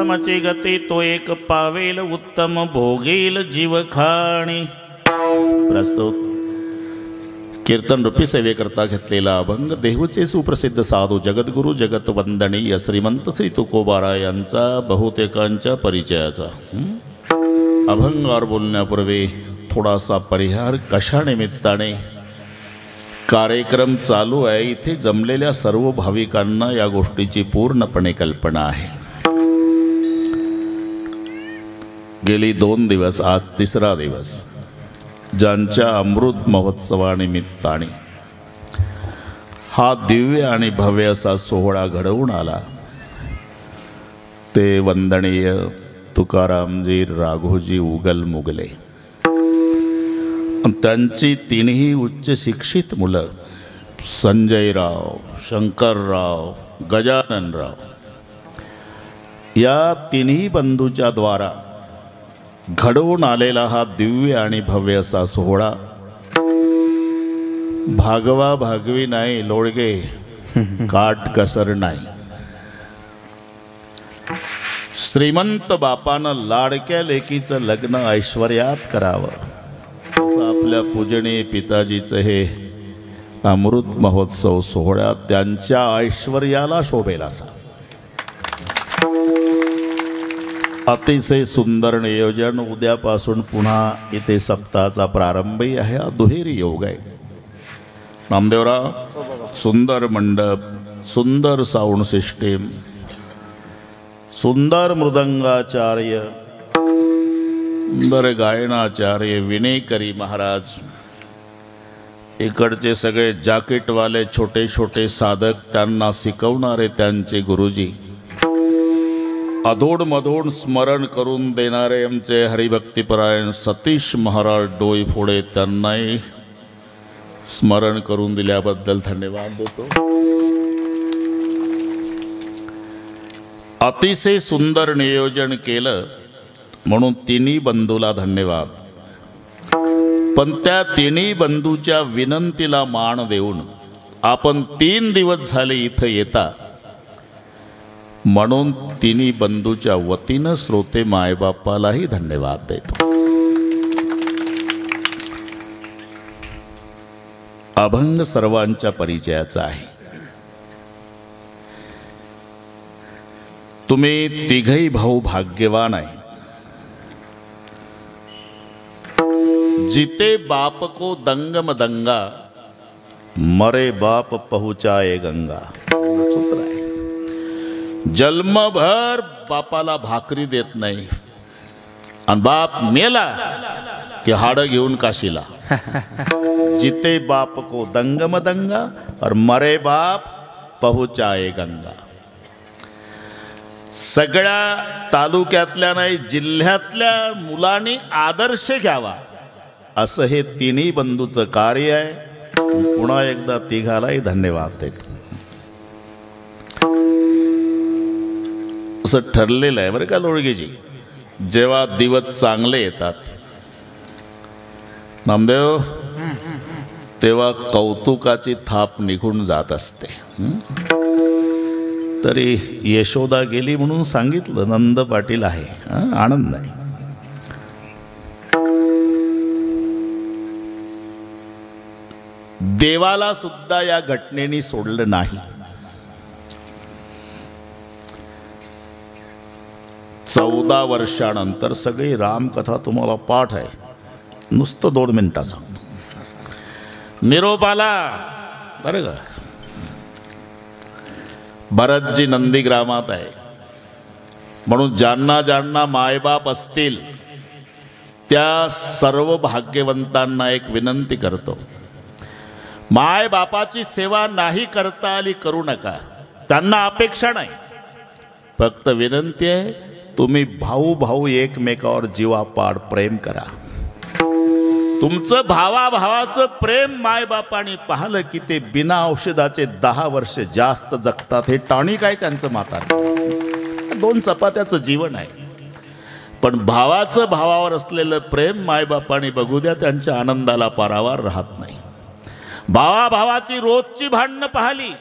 उत्तमची गती तो एक पावेल उत्तम भोगेल जीवखाणी। प्रस्तुत कीर्तन रूपी सेवेकरता घेतलेला अभंग देहूचे सुप्रसिद्ध साधू जगद्गुरु जगत वंदनीय श्रीमंत श्री तुकोबारा यांचा बहुतेकांच्या परिचयाचा। अभंगावर बोलण्यापूर्वी थोडासा परिहार कशा निमित्ताने कार्यक्रम चालू आहे इथे जमलेल्या सर्व भाविकांना या गोष्टीची पूर्णपणे कल्पना आहे। गेली 2 दिवस आज 3रा दिवस ज्यांच्या अमृत महोत्सवानिमित्ताने हा दिव्य आणि भव्य असा सोहळा घडवून आला ते वंदनीय तुकारामजी राघोजी उगल मुगले। त्यांची 3ही उच्च शिक्षित मुलं संजयराव, शंकरराव, गजाननराव या 3ही बंधूच्या द्वारा घडवून आलेला हा दिव्य आणि भव्य असा सोहळा भागवा भागवी नाही लोळगे काट कसर नाही। श्रीमंत बापानं लाडक्या लेकीचं लग्न ऐश्वर्यात करावं असं आपल्या पूजनीय पिताजीचं हे अमृत महोत्सव सोहळ्यात त्यांच्या ऐश्वर्याला शोभेल असा अतिशय सुंदर नियोजन। उद्यापासून पुन्हा इथे सप्ताहाचा प्रारंभही आहे। हा दुहेरी योग आहे। नामदेवराव सुंदर मंडप, सुंदर साऊंड सिस्टीम, सुंदर मृदंगाचार्य, सुंदर गायनाचार्य विनेकरी महाराज, इकडचे सगळे जॅकेटवाले छोटे छोटे साधक, त्यांना शिकवणारे त्यांचे गुरुजी, अधोड मधोड स्मरण करून देणारे आमचे हरिभक्तिपरायण सतीश महाराज डोईफोडे, त्यांनाही स्मरण करून दिल्याबद्दल धन्यवाद देतो। अतिशय सुंदर नियोजन केलं म्हणून 3ही बंधूला धन्यवाद। पण त्या 3ही बंधूच्या विनंतीला मान देऊन आपण 3 दिवस झाले इथं येता म्हणून 3ही बंधूच्या वतीनं श्रोते मायबापालाही धन्यवाद देतो। अभंग सर्वांच्या परिचयाचा आहे। तुम्ही 3घही भाऊ भाग्यवान आहे। जीते बाप को दंगम दंगा मरे बाप पहुंचाए गंगा सूत्र आहे। जन्मभर बापाला भाकरी देत नाही आणि बाप मेला की हाडं घेऊन काशीला। जिते बाप को दंगम दंगा और मरे बाप पहुंचाए गंगा। सगळ्या तालुक्यातल्या नाही जिल्ह्यातल्या मुलांनी आदर्श घ्यावा असं हे 3ही बंधूचं कार्य आहे। पुन्हा एकदा 3घालाही धन्यवाद देतो। असं ठरलेलं आहे बरं का लोळगेजी, जेव्हा दिवस चांगले येतात नामदेव तेव्हा कौतुकाची थाप निघून जात असते। तरी यशोदा गेली म्हणून सांगितलं, नंद पाटील आहे, आनंद आहे। देवाला सुद्धा या घटनेने सोडलं नाही। 14 वर्षानंतर सगळी रामकथा तुम्हाला पाठ आहे, नुसतं 2 मिनिटात सांगतो। निरोप आला बरं का, भरतजी नंदीग्रामात आहे म्हणून ज्यांना ज्यांना मायबाप असतील त्या सर्व भाग्यवंतांना एक विनंती करतो, माय बापाची सेवा नाही करता आली करू नका, त्यांना अपेक्षा नाही, फक्त विनंती आहे तुम्ही भाऊ भाऊ एकमेकावर जीवापाड प्रेम करा। तुमचं भावाभावाचं प्रेम मायबापाने पाहिलं की ते बिना औषधाचे 10 वर्ष जास्त जगतात। हे टॉनिक आहे त्यांचं म्हातारं, 2 चपात्याचं जीवन आहे। पण भावाचं भावावर असलेलं प्रेम मायबापाने बघू द्या, त्यांच्या आनंदाला पारावार राहत नाही। भावाभावाची रोजची भांडणं पाहिली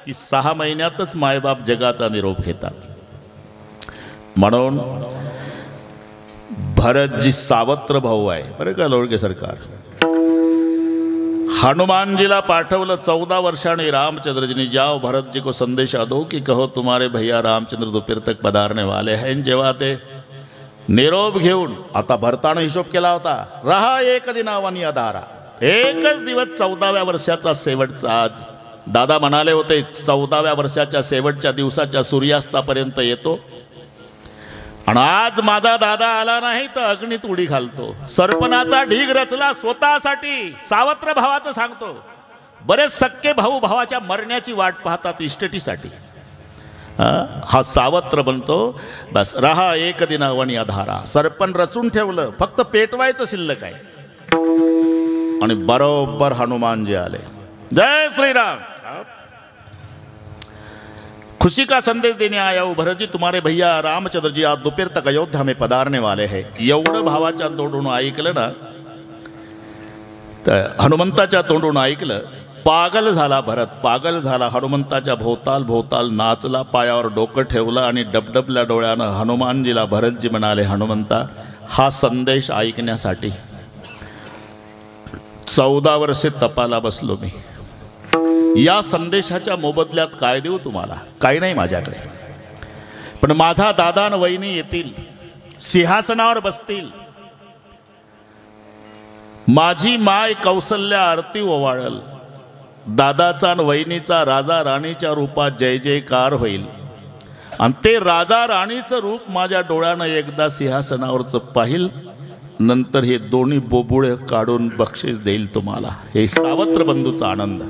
की 6 महिन्यातच मायबाप जगाचा निरोप घेतात। म्हणून भरतजी सावत्र भाऊ आहे बरं का लोळगे सरकार. हनुमानजीला पाठवलं 14 वर्षांनी रामचंद्रजीने, जाओ भरत जी को संदेशा दो कि कहो तुम्हारे भैया रामचंद्र दोपहर तक पधारने वाले हैं. जेव्हा ते निरोप घेऊन, आता भरतानं हिशोब केला होता, रहा एक दिनावानी अधारा, एकच दिवस 14व्या वर्षाचा शेवटचा आज. दादा म्हणाले होते 14व्या वर्षाच्या शेवटच्या दिवसाच्या सूर्यास्तापर्यंत येतो, आणि आज माझा दादा आला नाही तर अग्नीत उडी घालतो. सरपणाचा ढीग रचला स्वतःसाठी, सावत्र भावाचं सांगतो. बरेच सक्के भाऊ भावाच्या मरण्याची वाट पाहतात इस्टेटीसाठी. हा सावत्र बनतो. बस रहा एक दिनावणी अधारा, सरपण रचून ठेवलं, फक्त पेटवायचं शिल्लक आहे. आणि बरोबर हनुमानजी आले. जय श्रीराम. खुशी का संदेश देने आया हूं भरत जी, तुम्हारे भैया रामचंद्र जी आज दोपहर तक अयोध्या में पधारने वाले हैं. एवढं भावाच्या तोंडून ऐकलं ना, तर हनुमंताच्या तोंडून ऐकलं, पागल झाला भरत, पागल झाला. हनुमंताच्या भोवताल भोवताल नाचला, पायावर डोकं ठेवलं आणि डबडबल्या डोळ्यानं हनुमानजीला भरतजी म्हणाले, हनुमंता, हा संदेश ऐकण्यासाठी 14 वर्षे तपाला बसलो मी. या संदेशाच्या मोबदल्यात काय देऊ तुम्हाला? काही नाही माझ्याकडे, पण माझा दादा आणि वहिनी येतील, सिंहासनावर बसतील, माझी माय कौसल्या आरती ओवाळल, दादाचा आणि वहिनीचा राजा राणीच्या रूपात जय जयकार होईल, आणि ते राजा राणीचं रूप माझ्या डोळ्यानं एकदा सिंहासनावरचं पाहिल, नंतर हे दोन्ही बोबुळे काढून बक्षीस देईल तुम्हाला. हे सावत्र बंधूचा आनंद.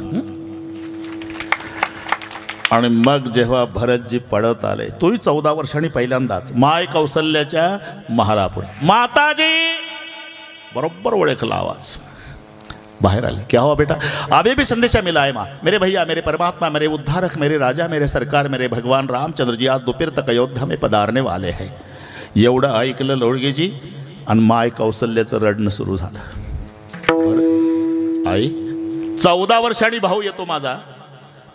आणि मग जेव्हा भरतजी पडत आले, तोही 14 वर्षांनी पहिल्यांदाच माय कौसल्याच्या महालापुढे, माताजी बरोबर ओळखला आवाज, बाहर आले. क्या हुआ बेटा? अभी भी संदेशा मिला है माँ, मेरे भैया, मेरे परमात्मा, मेरे उद्धारक, मेरे राजा, मेरे सरकार, मेरे भगवान रामचंद्र जी आज दोपहर तक अयोध्या में पधारने वाले हैं. एवढं ऐकलं लोळगेजी, आणि माय कौसल्याचं रडणं सुरू झालं. आई, 14 वर्षांनी भाऊ येतो माझा,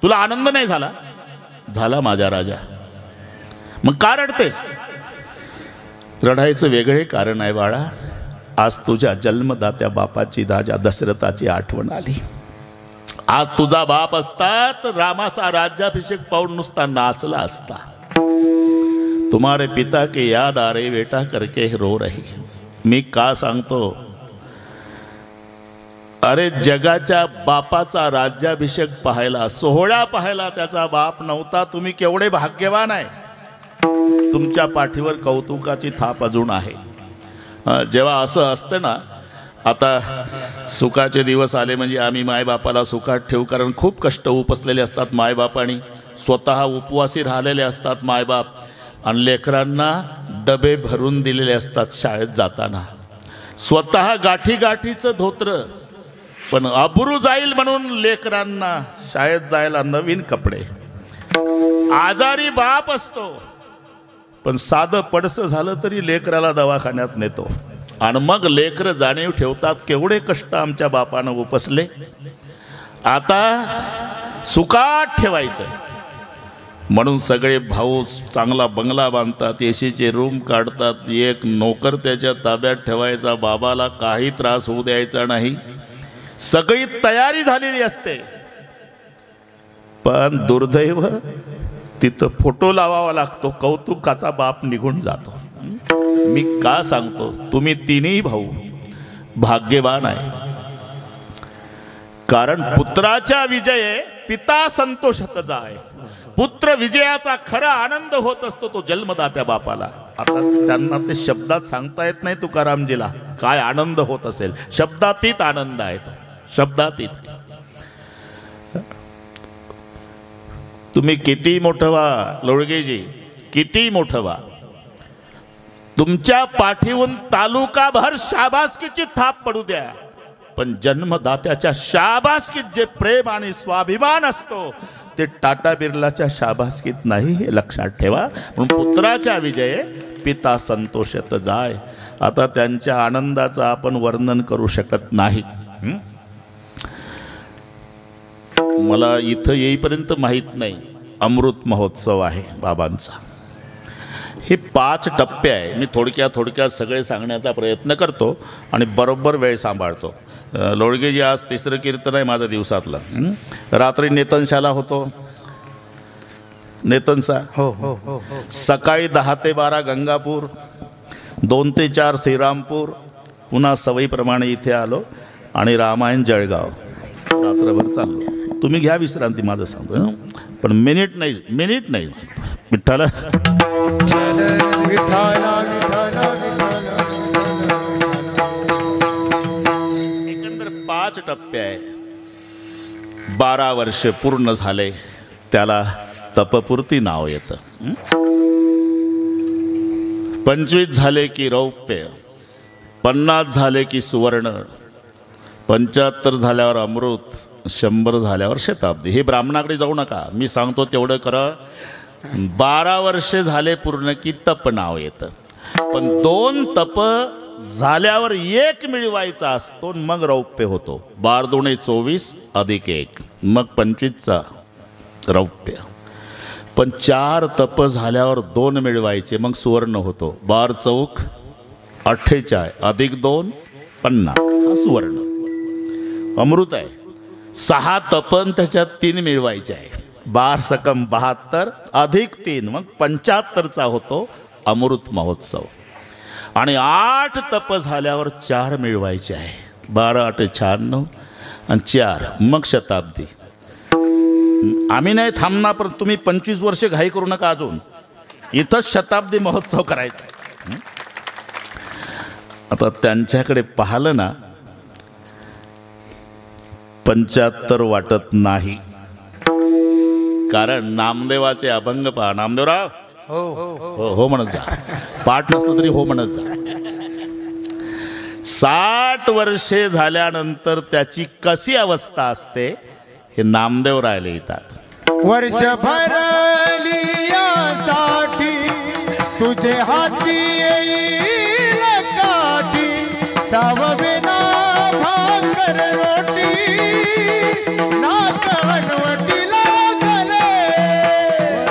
तुला आनंद नाही झाला? झाला माझा राजा. मग का रडतेस? रडायचं वेगळे कारण आहे बाळा. आज तुझ्या जन्मदात्या बापाची, राजा दशरथाची आठवण आली. आज तुझा बाप असता तर रामाचा राज्याभिषेक पाहून नुसता नाचला असता. तुम्हारे पिता के याद आ रही बेटा करके रो रही. मी का सांगतो? अरे जगाच्या बापाचा राज्याभिषेक पाहायला, सोहळा पाहायला त्याचा बाप नव्हता. तुम्ही केवढे भाग्यवान आहे. तुमच्या पाठीवर कौतुकाची थाप अजून आहे. जेव्हा असं असतं ना, आता सुखाचे दिवस आले म्हणजे आम्ही मायबापाला सुखात ठेवू, कारण खूप कष्ट उपसलेले असतात मायबापानी, स्वतः उपवासी राहिलेले असतात मायबाप, आणि लेकरांना डबे भरून दिलेले असतात शाळेत जाताना, स्वतः गाठी गाठीचं धोत्र, पण अब्रू जाईल म्हणून लेकरांना शाळेत जायला नवीन कपडे. आजारी बाप असतो, पण साधं पडसं झालं तरी लेकराला दवाखान्यात नेतो, आणि मग लेकरं जाणीव ठेवतात केवढे कष्ट आमच्या बापानं उपसले. आता सुखात ठेवायचं म्हणून सगळे भाऊ चांगला बंगला बांधतात, एसीचे रूम काढतात, एक नोकर त्याच्या ताब्यात ठेवायचा, बाबाला काही त्रास होऊ द्यायचा नाही. सगळी तयारी झालेली असते, पण दुर्दैव तिथं फोटो लावावा लागतो, कौतुकाचा बाप निघून जातो. मी का सांगतो? तुम्ही तिन्ही भाऊ भाग्यवान आहे, कारण पुत्राच्या विजये पिता संतोषत जाय. पुत्र विजयाचा खरा आनंद होत असतो तो जन्मदात्या बापाला. आता त्यांना ते शब्दात सांगता येत नाही तुकारामजीला काय आनंद होत असेल. शब्दातीत आनंद आहे तो, शब्दातीत. तुम्ही किती मोठं व्हा लोळगेजी, किती मोठं व्हा, तुमच्या पाठीवून तालुकाभर शाबासकीची थाप पडू द्या, पण जन्मदात्याच्या शाबासकीत जे प्रेम आणि स्वाभिमान असतो ते टाटा बिर्लाच्या शाबासकीत नाही, हे लक्षात ठेवा. म्हणून पुत्राच्या विजये पिता संतोषत जाय. आता त्यांच्या आनंदाचं आपण वर्णन करू शकत नाही. मला इथं येईपर्यंत माहीत नाही अमृत महोत्सव आहे बाबांचा. हे 5 टप्पे आहे. मी थोडक्यात सगळे सांगण्याचा प्रयत्न करतो आणि बरोबर वेळ सांभाळतो. लोळगेजी आज 3रं कीर्तन आहे माझं दिवसातलं. रात्री नेतनशाला होतो. नेतनसा हो हो हो हो. सकाळी 10 ते 12 गंगापूर, 2 ते 4 श्रीरामपूर, पुन्हा सवयीप्रमाणे इथे आलो आणि रामायण जळगाव रात्रभर चाललो. तुम्ही घ्या विश्रांती, माझं सांगतो. पण मिनिट नाही विठ्ठल. एकंदर 5 टप्पे आहे. 12 वर्ष पूर्ण झाले त्याला तपपूर्ती नाव येतं. 25 झाले की रौप्य, 50 झाले की सुवर्ण, 75 झाल्यावर अमृत, 100 झाल्यावर शताब्दी. हे ब्राह्मणाकडे जाऊ नका, मी सांगतो तेवढं करा. 12 वर्षे झाले पूर्ण की तप नाव येतं. पण 2 तप झाल्यावर 1 मिळवायचा असतो, मग रौप्य होतो. 12 दुणे 24 अधिक 1 मग 25चा रौप्य. पण 4 तप झाल्यावर 2 मिळवायचे, मग सुवर्ण होतो. 12 चौक 48 अधिक 2 50 हा सुवर्ण अमृत आहे. 6 तपन त्याच्यात 3 मिळवायचे आहे. 12 सकम 72 अधिक 3 मग 75चा होतो अमृत महोत्सव. आणि 8 तप झाल्यावर 4 मिळवायचे आहे. 12 8 96 आणि 4 मग शताब्दी. आम्ही नाही थांबणार, पण तुम्ही 25 वर्षे घाई करू नका. अजून इथंच शताब्दी महोत्सव करायचा आहे. आता त्यांच्याकडे पाहिलं ना, 75 वाटत नाही. कारण नामदेवाचे अभंग पहा. नामदेवराव हो हो हो म्हणत जा. पाठ नसलं तरी हो म्हणत जा. 60 वर्षे झाल्यानंतर त्याची कशी अवस्था असते हे नामदेव राहिले येतात. वर्षभर लियासाठी तुझे हाती येईल काठी, चाव बिना भाकर रोटी ना कहनवटी लागले.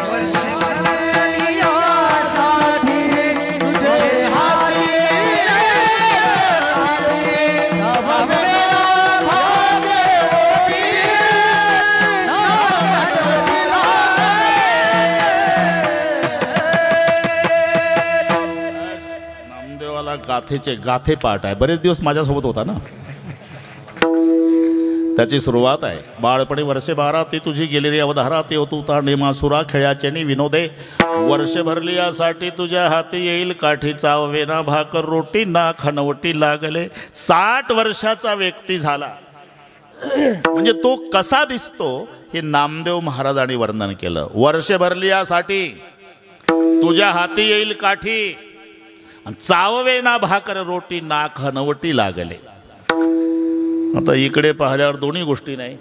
वर्षभर लियासाठी तुझे हाती येईल काठी, चाव बिना भाकर रोटी ना कहनवटी लागले. नामदेवाला गाथेचे गाथे पाठ आहे. बरेच दिवस माझ्यासोबत होता ना. त्याची सुरुवात आहे. बाळपणी वर्षे 12 ती तुझी गेलेली अवधारा, ते होता नेमासुरा खेळाचे विनोदे. वर्ष भरली यासाठी तुझ्या हाती येईल काठी, चावेना भाकर रोटी ना खनवटी लागले. 60 वर्षाचा व्यक्ती झाला म्हणजे तो कसा दिसतो हे नामदेव महाराजांनी वर्णन केलं. वर्ष भरली यासाठी तुझ्या हाती येईल काठी, चावेना भाकर रोटी ना खनवटी लागले. आता इकडे पाहिल्यावर दोन्ही गोष्टी नाही.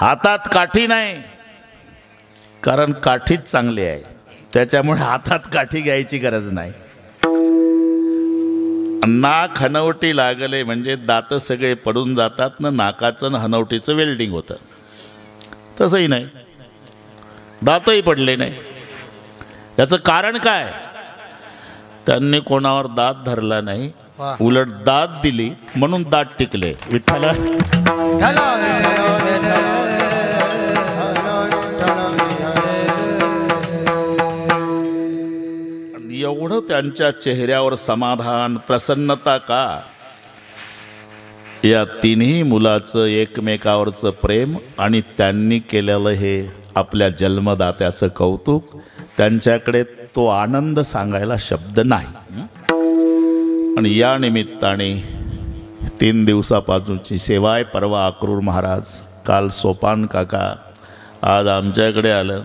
हातात काठी नाही, कारण काठीच चांगली आहे, त्याच्यामुळे हातात काठी घ्यायची गरज नाही. ना खनवटी लागले म्हणजे दात सगळे पडून जातात ना, नाकाचं न हनवटीचं वेल्डिंग होतं. तसंही नाही, दातही पडले नाही. याचं कारण काय? त्यांनी कोणावर दात धरला नाही, उलट दात दिली म्हणून दात टिकले. विठ्ठल एवढं त्यांच्या चेहऱ्यावर समाधान, प्रसन्नता का? या तिन्ही मुलाचं एकमेकावरचं प्रेम आणि त्यांनी केलेलं हे आपल्या जन्मदात्याचं कौतुक, त्यांच्याकडे तो आनंद सांगायला शब्द नाही. आणि या निमित्ताने 3 दिवसापासूनची सेवा आहे. परवा अक्रूर महाराज, काल सोपान काका, आज आमच्याकडे आलं.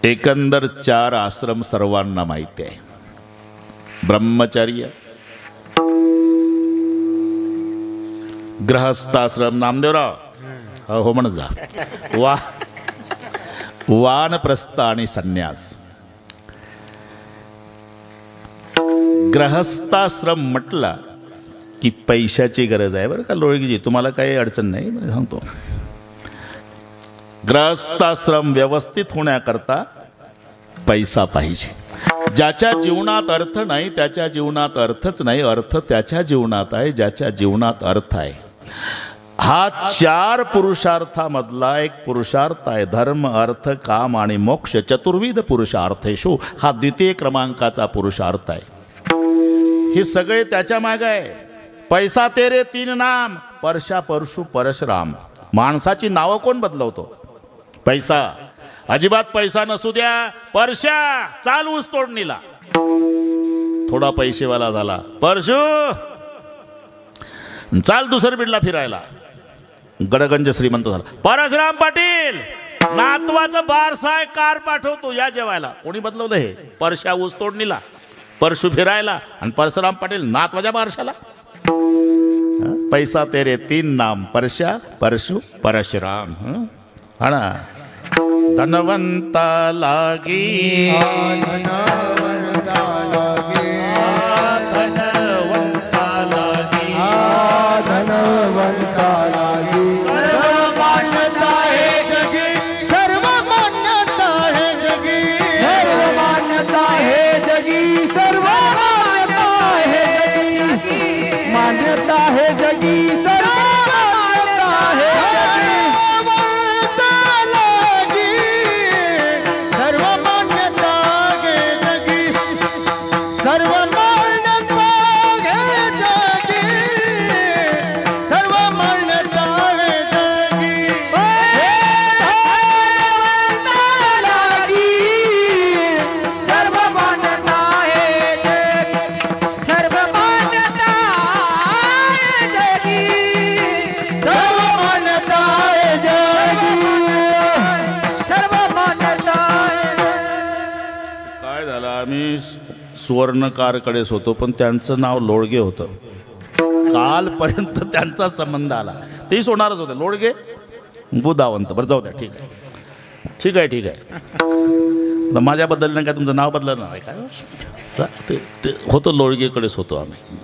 एकंदर 4 आश्रम सर्वांना माहिती आहे. ब्रह्मचर्य, गृहस्थाश्रम, नामदेवराव हो म्हणत जा, वानप्रस्थ आणि संन्यास. गृहस्थाश्रम म्हटला की पैशाची गरज आहे बरं का लोळगीजी, तुम्हाला काही अडचण नाही सांगतो. ग्रहस्थाश्रम व्यवस्थित होण्याकरता पैसा पाहिजे. ज्याच्या जीवनात अर्थ नाही त्याच्या जीवनात अर्थच नाही, अर्थ त्याच्या जीवनात आहे ज्याच्या जीवनात अर्थ आहे. हा 4 पुरुषार्थामधला एक पुरुषार्थ आहे. धर्म अर्थ काम आणि मोक्ष चतुर्विध पुरुषार्थेषु हा द्वितीय क्रमांकाचा पुरुषार्थ आहे. हे सगळे त्याच्या मागे आहे. पैसा तेरे 3 नाम, परशा परशु परशुराम. माणसाची नावं कोण बदलवतो? पैसा. अजिबात पैसा नसू द्या, परशा चाल ऊस तोडणीला. थोडा पैसेवाला झाला, परशु चाल दुसर बीडला फिरायला. गडगंज श्रीमंत झाला, परशुराम पाटील नातवाचं बारसाय कार पाठवतो या जेवायला. कोणी बदलवलं हे? परशा ऊस तोडणीला, परशु फिरायला आणि परशुराम पाटील नातवाच्या बारशाला. पैसा तेरे 3 नाम, परशा परशु परशुराम. हा ना. धनवंता लागी धनवंता लागी, धनवंता लागी, धनवंता लागी. सर्व मान्यता है जगी, सर्व मान्यता है जगी, सर्व मान्यता है जगी, सर्व मान्यता है जगी, मान्यता है जगी, सर्व मान्यता है जगी. सर्व मान्यता है जगी, सर्व मान्यता है जगी, सर्व मान्यता है जगी. सर्व मान्यता है जगी, सर्व मान्यता है जगी, सर्व मान्यता है जगी, सर्व मान्यता है. काय झालं, आम्ही सुवर्णकारकडेच होतो पण त्यांचं नाव लोळगे होतं. कालपर्यंत त्यांचा संबंध आला. तेही सोडणारच होते लोळगे बुधावंत. बरं जाऊ द्या, ठीक आहे ठीक आहे ठीक आहे. माझ्याबद्दल नाही काय तुमचं नाव बदलणार आहे काय? ते होतं लोळगेकडेच होतो आम्ही.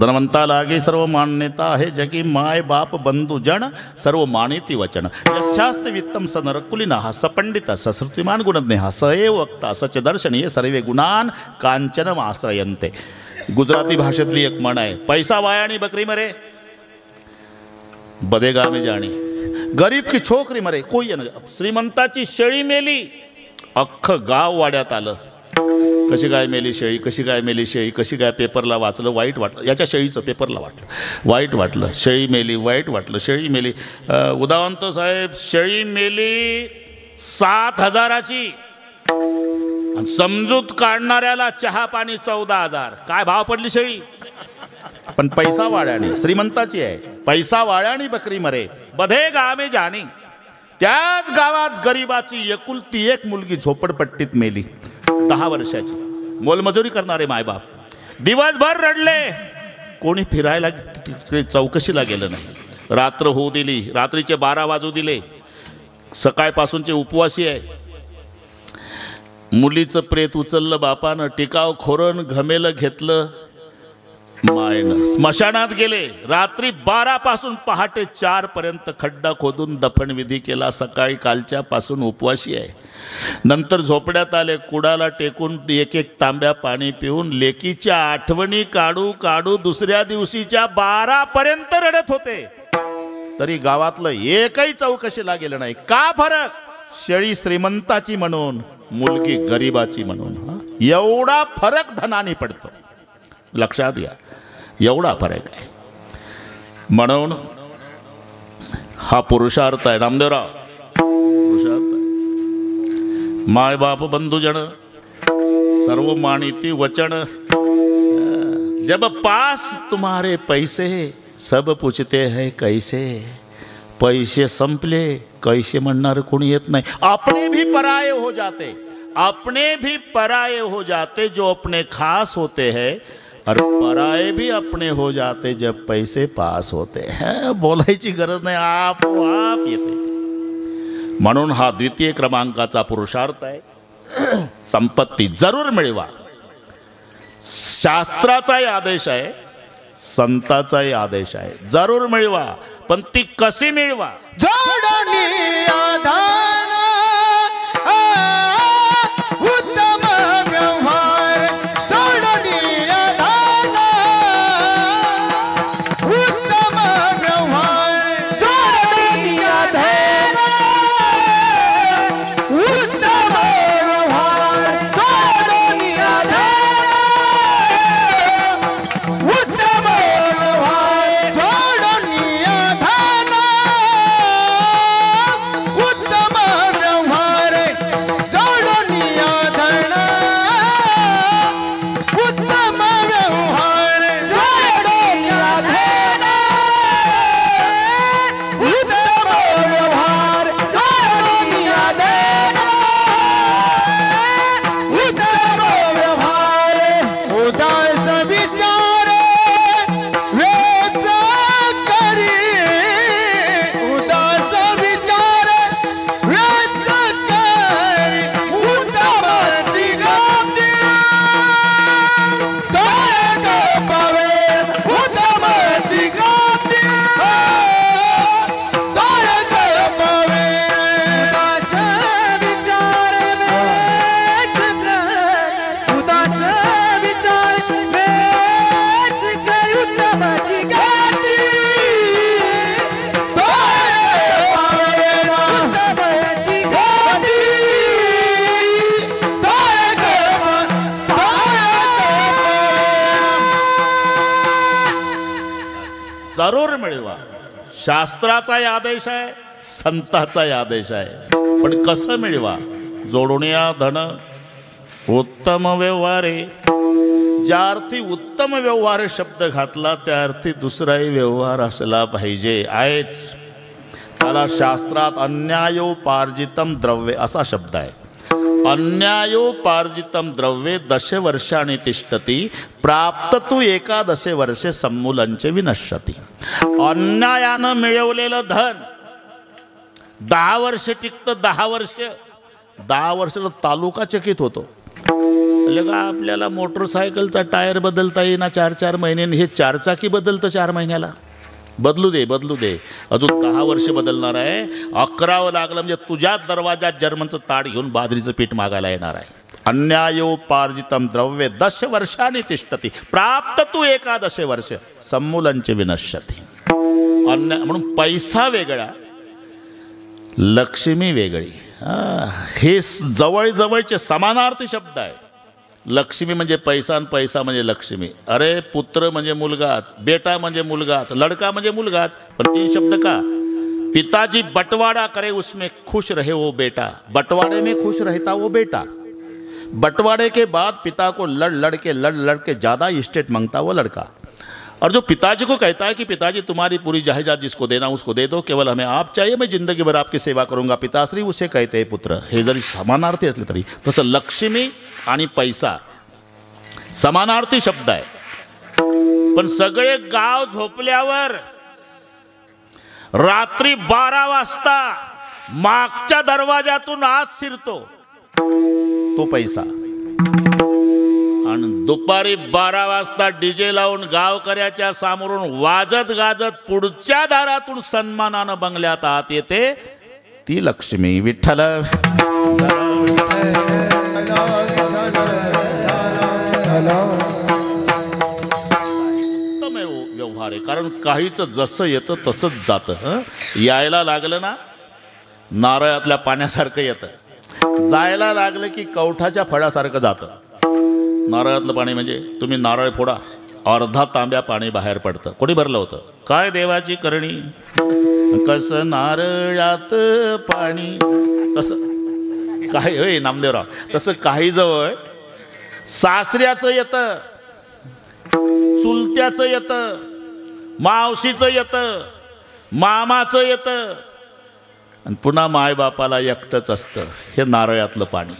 धनवंता लागे सर्व मान्यता आहे जगी, माय बाप बंधू जन सर्व मानिती वचन. यशास्त्र वित्तम स नरकुलिना स पंडित स श्रुतिमान गुणज्ञ स एव वक्ता सच दर्शनीय सर्वे गुणान कांचनम आश्रयंते. गुजराती भाषेतली एक म्हण आहे, पैसा वाया आणि बकरी मरे बदेगा में जाणी, गरीब की छोकरी मरे कोई न. श्रीमंताची शेळी मेली, अख्खं गाव वाड्यात आलं. कशी काय मेली शेळी, कशी काय मेली शेळी, कशी काय. पेपरला वाचलं, वाईट वाटलं. याच्या शेळीचं पेपरला वाटलं, वाईट वाटलं. शेळी मेली, वाईट वाटलं. शेळी मेली. उदावंत साहेब, शेळी मेली 7,000ची आणि समजूत काढणाऱ्याला चहा पाणी 14,000. काय भाव पडली शेळी? पण पैसा वाड्याने. श्रीमंताची आहे. पैसा वाड्याने बकरी मरे बधे गावे जाणी. त्याच गावात गरिबाची एकुलती एक मुलगी झोपडपट्टीत मेली. 10 वर्षाची, मोलमजुरी करणारे मायबाप. दिवसभर रडले, कोणी फिरायला चौकशीला गेलं नाही. रात्र होऊ दिली, रात्रीचे 12 वाजू दिले. सकाळपासूनचे उपवासी आहे. मुलीचं प्रेत उचललं बापानं, टिकाव खोरण घमेलं घेतलं मायनं. स्मशानात गेले. रात्री 12 पासून पहाटे 4 पर्यंत खड्डा खोदून दफनविधी केला. सकाळी कालच्या पासून उपवासी आहे. नंतर झोपड्यात आले. कुडाला टेकून एक एक तांब्या पाणी पिऊन लेकीच्या आठवणी काढू काढू दुसऱ्या दिवशीच्या 12 पर्यंत रडत होते. तरी गावातलं एकही चौकशीला गेलं नाही. का फरक? शेळी श्रीमंताची म्हणून, मुलगी गरिबाची म्हणून. एवढा फरक धनाने पडतो. लक्षात घ्या, एवढा फरक आहे. म्हणून हा पुरुषार्थ आहे. नामदेवराव, पुरुषार्थ आहे. माय बाप बंधुजन सर्व मानिती वचन. जब पास तुम्हारे पैसे सब पूछते हैं कैसे. पैसे संपले कैसे म्हणणार कोणी येत नाही. अपने भी पराये हो जाते, अपने भी पराये हो जाते जो अपने खास होते हैं, और पराये भी अपने हो जाते जब पैसे पास होते हैं. बोलायची गरज नाही, आपोआप येते. म्हणून हा द्वितीय क्रमांकाचा पुरुषार्थ आहे. संपत्ती जरूर मिळवा. शास्त्राचाही आदेश आहे, संताचाही आदेश आहे. जरूर मिळवा, पण ती कशी मिळवा? जोडणी आधार उत्तम व्यवहार सोडून आधार उत्तम व्यवहार सोडून आधार उत्तम व्यवहार सोडून आधार उत्तम व्यवहार सोडून आधार उत्तम व्यवहार सोडून आधार उत्तम व्यवहार सोडून आधार उत्तम व्यवहार सोडून आधार उत्तम व्यवहार उदास विचार वेच करी उदास विचार वेच करी उत्तम जिगंदी तोय पावे उत्तम जिगंदी तोय पावे उदास विचार वेच कर उदास विचार वेच कर उत्तम जिगंदी तोय पावे उत्तम जिगंदी तोय जरूर मिळवा. शास्त्राचाही आदेश आहे, संताचाही आदेश आहे. पण कसं मिळवा? जोडून या धन उत्तम व्यवहारे. ज्या अर्थी उत्तम व्यवहार शब्द घातला त्या अर्थी दुसराही व्यवहार असला पाहिजे. आहेच. त्याला शास्त्रात अन्यायोपार्जितम द्रव्य असा शब्द आहे. अन्यायोपार्जितम द्रव्ये दशवर्षाणि तिष्ठति प्राप्त तू एकादशे वर्षे सम्मूलंचे विनश्यति. अन्यायानं मिळवलेलं धन 10 वर्ष टिकतं. 10 वर्ष तालुका चकित होतो. का आपल्याला मोटरसायकलचा टायर बदलता येईना 4 महिन्यांनी, हे 4 चाकी बदलतं 4 महिन्याला. बदलू दे अजून 10 वर्ष बदलणार आहे. 11वं लागलं म्हणजे तुझ्याच दरवाजात जर्मनचं ताट घेऊन बाजरीचं पीठ मागायला येणार आहे. अन्यायोपार्जितम द्रव्ये 10 वर्षांनी तिष्ठति प्राप्त तू एकादशे वर्ष सम्मूलंचे विनश्यति. अन्याय म्हणून पैसा वेगळा, लक्ष्मी वेगळी. हे जवळचे समानार्थी शब्द आहे. लक्ष्मी म्हणजे पैसा आणि पैसा म्हणजे लक्ष्मी. अरे पुत्र म्हणजे मुलगाच, बेटा म्हणजे मुलगाच, लड़का म्हणजे मुलगाच. पण 3 शब्द का? पिताजी बंटवारा करे उसमें खुश रहे वो बेटा, बंटवारे में खुश रहता वो बेटा. बंटवारे के बाद पिता को लड़ के ज़्यादा इस्टेट मांगता वो लड़का. और जो पिताजी को कहता है कि पिताजी तुम्हारी पूरी जायदाद जिसको देना उसको दे दो, केवल हमें आप चाहिए, मैं जिंदगी भर आपकी सेवा करूंगा पिताश्री, उसे कहते हैं पुत्र. हे जरी समानार्थी असले तरी तसं लक्ष्मी आणि पैसा समानार्थी शब्द आहे. पण सगळे गाव झोपल्यावर रात्री 12 वाजता मागच्या दरवाजातून आत शिरतो तो पैसा, आणि दुपारी 12 वाजता डीजे लावून गावकऱ्याच्या समोरून वाजत गाजत पुढच्या दारातून सन्मानानं बंगल्यात आत येते ती लक्ष्मी. विठ्ठल व्यवहार आहे. कारण काहीच जसं येतं तसंच जातं. यायला लागलं ना नारळातल्या पाण्यासारखं येतं, जायला लागलं की कवठाच्या फळासारखं जातं. नारळातलं पाणी म्हणजे तुम्ही नारळ फोडा, अर्धा तांब्या पाणी बाहेर पडतं. कोणी भरलं होतं? काय देवाची करणी, कसं नारळात पाणी. तसं काही होय नामदेवराव, तसं काही जवळ सासऱ्याचं येतं, चुलत्याचं येतं, मावशीचं येतं, मामाचं येतं, आणि पुन्हा मायबापाला एकटंच असतं. हे नारळातलं पाणी.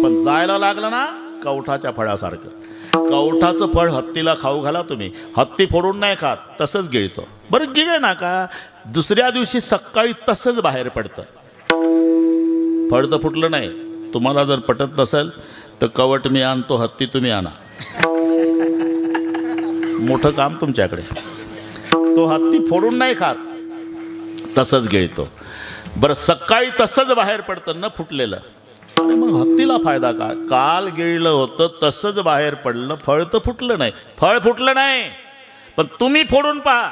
पण जायला लागलं ना कवठाच्या फळासारखं. कवठाचं फळ हत्तीला खाऊ घाला तुम्ही, हत्ती फोडून नाही खात, तसंच गिळतो. बरं गिळे ना का दुसऱ्या दिवशी सकाळी तसंच बाहेर पडतं. फळ तर फुटलं नाही. तुम्हाला जर पटत नसेल तर कवट मी आणतो, हत्ती तुम्ही आणा, मोठं काम तुमच्याकडे. तो हत्ती फोडून नाही खात, तसंच गिळतो. बरं सकाळी तसंच बाहेर पडतं न फुटलेलं, अरे मग हत्तीला फायदा का? काल गिळलं होतं तसंच बाहेर पडलं, फळ तर फुटलं नाही. फळ फुटलं नाही, पण तुम्ही फोडून पहा,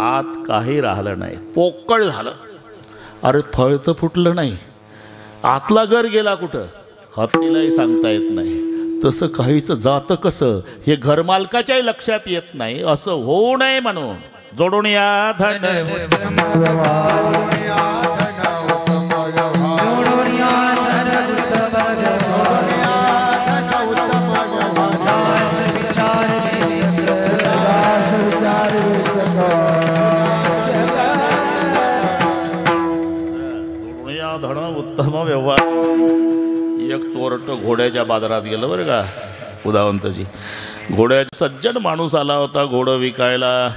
आत काही राहिलं नाही, पोकळ झालं. अरे फळ तर फुटलं नाही, आतला गर गेला कुठं हत्तीलाही सांगता येत नाही. तसं काहीच जातं कसं हे घरमालकाच्याही लक्षात येत नाही. असं होऊ नये म्हणून जोडून या धन धन उत्तम व्यवहार. एक चोरट घोड्याच्या बाजारात गेलं बरं का, उदावंतजी. घोड्याचा सज्जन माणूस आला होता घोडं विकायला.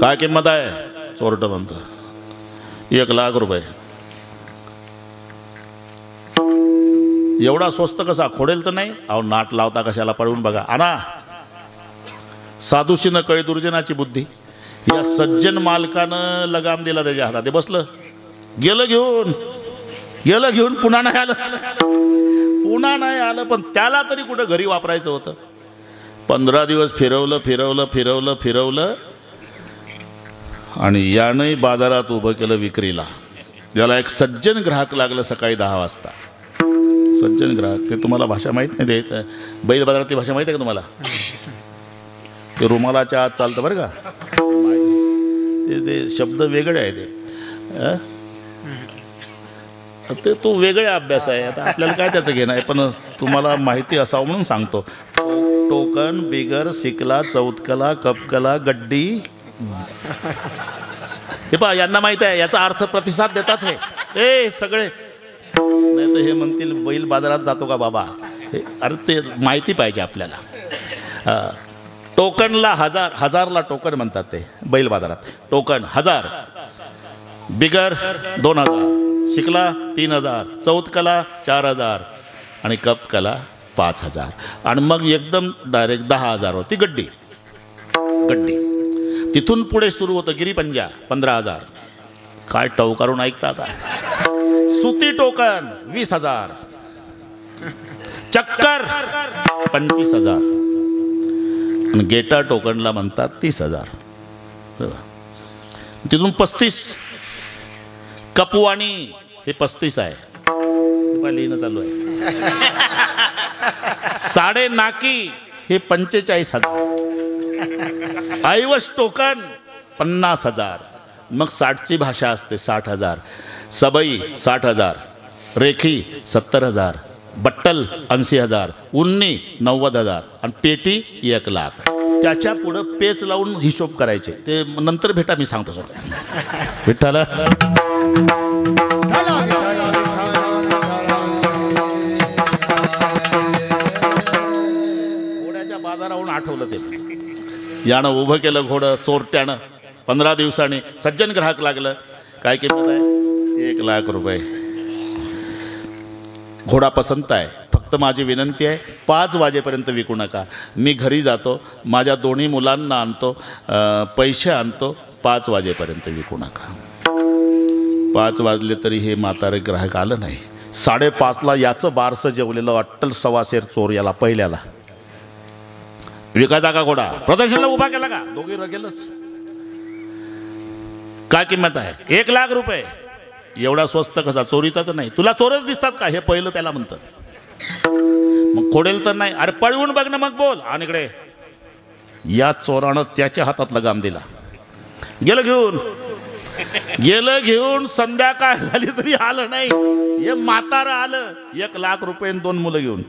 काय किंमत आहे? चोरट म्हणतो 1,00,000 रुपये. एवढा स्वस्त कसा? खोडेल तर नाही? अहो नाट लावता कशाला, पळवून बघा. आणा. साधूशी न कळे दुर्जनाची बुद्धी. या सज्जन मालकानं लगाम दिला त्याच्या हातात, ते बसलं, गेलं घेऊन पुन्हा नाही आलं. पण त्याला तरी कुठं घरी वापरायचं होतं. 15 दिवस फिरवलं आणि यानंही बाजारात उभं केलं विक्रीला. ज्याला एक सज्जन ग्राहक लागलं सकाळी 10 वाजता. सज्जन ग्राहक, ते तुम्हाला भाषा माहीत नाही. देत बैल बाजारातली भाषा माहीत आहे का तुम्हाला? ते रुमालाच्या आत चालतं बरं का, ते शब्द वेगळे आहे ते तो वेगळा अभ्यास आहे. आता आपल्याला काय त्याचं घेणं आहे, पण तुम्हाला माहिती असावं म्हणून सांगतो. टोकन, बिगर, सिकला, चौथकला, कपकला, गड्डी. हे पहा, यांना माहित आहे याचा अर्थ प्रतिसाद देतात हे सगळे. नाही तर हे म्हणतील बैल बाजारात जातो का बाबा. अरे ते माहिती पाहिजे आपल्याला. टोकनला 1000ला टोकन म्हणतात ते बैल बाजारात. टोकन 1000, बिगर 2000, शिकला 3000, चौथकला 4000 आणि कपकला 5000. आणि मग एकदम डायरेक्ट 10,000 होती गड्डी. तिथून पुढे सुरू होतं गिरीपंजा 15,000. काय टवकारून ऐकता आता. सुती टोकन 20,000, चक्कर 25,000 आणि गेटा टोकनला म्हणतात 30,000. तिथून 35 कपुवाणी, हे 35 आहे. लिहिणं चालू आहे. साडे नाकी हे 45,000. ऐवज टोकन 50,000. मग 60ची भाषा असते 60,000. सबई 60,000, रेखी 70,000, बट्टल 80,000, उन्नी 90,000 आणि पेटी 1,00,000. त्याच्या पुढं पेच लावून हिशोब करायचे. ते नंतर भेटा, मी सांगतो सर. विठ्ठल घोड्याच्या बाजाराहून आठवलं ते. यानं उभं केलं घोडं चोरट्यानं. 15 दिवसांनी सज्जन ग्राहक लागलं. काय किंमत आहे? 1,00,000 रुपये. घोडा पसंत आहे. फक्त माझी विनंती आहे 5 वाजेपर्यंत विकू नका. मी घरी जातो, माझ्या दोन्ही मुलांना आणतो, पैसे आणतो. 5 वाजेपर्यंत विकू नका. 5 वाजले तरी हे म्हातारे ग्राहक आलं नाही. 5:30ला याचं बारसं जेवलेलं अट्टल सवासेर चोर याला पहिल्याला विकायचा का घोडा? प्रदर्शनाला उभा केला का? दोघी रगेलच. काय किंमत आहे? 1,00,000 रुपये. एवढा स्वस्त कसा? चोरीचा तर नाही. तुला चोरच दिसतात का? हे पहिलं त्याला म्हणतं. मग खोडेल तर नाही. अरे पळवून बघ ना, मग बोल. आणि इकडे या चोरानं त्याच्या हातात लगाम दिला. गेलं घेऊन संध्याकाळ झाली तरी आलं नाही. हे म्हातारं आलं 1,00,000 रुपये आणि 2 मुलं घेऊन.